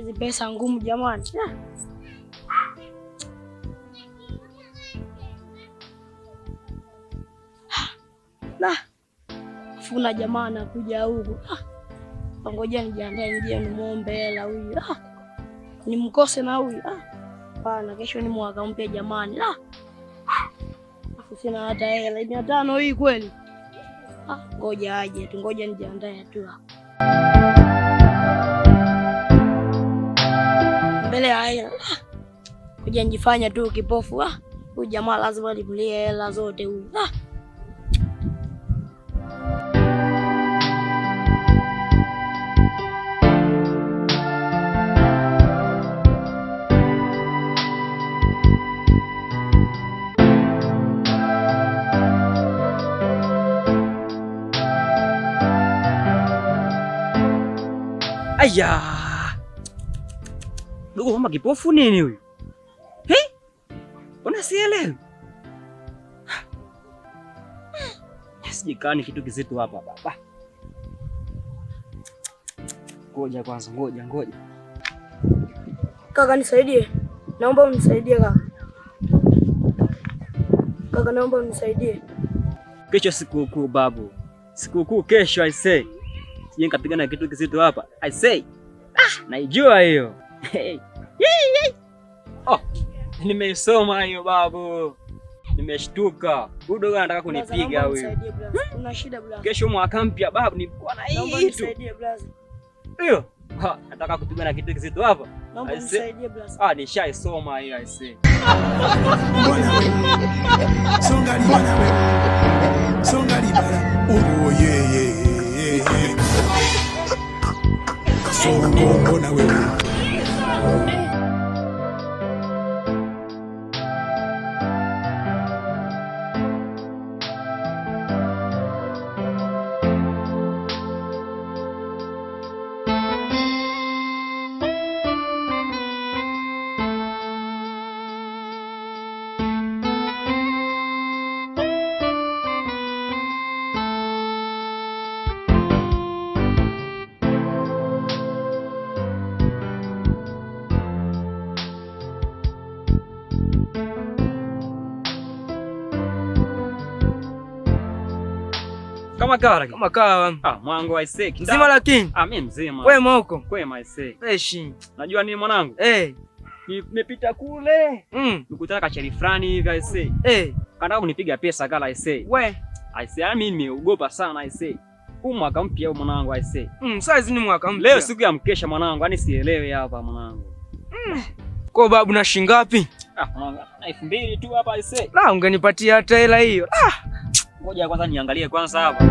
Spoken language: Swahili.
Hizi pesa ngumu jamani. Funa jamaa anakuja huku. Ngoja nijiandae nije nimuombe hela huyu. Nimkose na huyu. Hapana, kesho ni mwaka mpya jamani. Sina hata hela 500 hii kweli. Ngoja aje tu, ngoja nijiandae tu. Mbele haya. Ngoja njifanya tu kipofu. Huyu jamaa lazima nimlie hela zote huyu. Aya. Dogo kama kipofu nini huyu? Unasielewa? Sijikani kitu kizito hapa baba. Ngoja kwanza, ngoja. Kaka nisaidie. Naomba unisaidie kaka. Kaka naomba unisaidie. Kesho sikukuu babu. Sikukuu kesho I say. Sije nikapigana kitu kizito hapa. I say. Naijua hiyo. Nimesoma hiyo babu. Nimeshtuka. Huyu dogo anataka kunipiga huyu. Una shida blaza. Kesho mwaka mpya babu, nilikuwa na hii tu. Naomba nisaidie blaza. Hiyo. Nataka kupigana kitu kizito hapa. Naomba nisaidie blaza. Nishaisoma hiyo I say. Songa libala. Oh yeah. Songo na wewe. Kama kawa. Mwanangu I say. Mzima lakini? Mimi mzima. Kwema huko? Kwema I say. Fresh. Najua nini mwanangu? Nimepita kule. Nikutana kacheli fulani hivi I say. Kanataka kunipiga pesa kala I say. I say mimi nimeogopa sana I say. Huu mwaka mpya mwanangu I say. Sasa ni mwaka mpya. Leo siku ya mkesha mwanangu, yani sielewi hapa mwanangu. Kwa babu na shilingi ngapi? Mwanangu 2000 tu hapa I say. Ungenipatia hata hela hiyo. Ngoja kwanza niangalie kwanza hapa.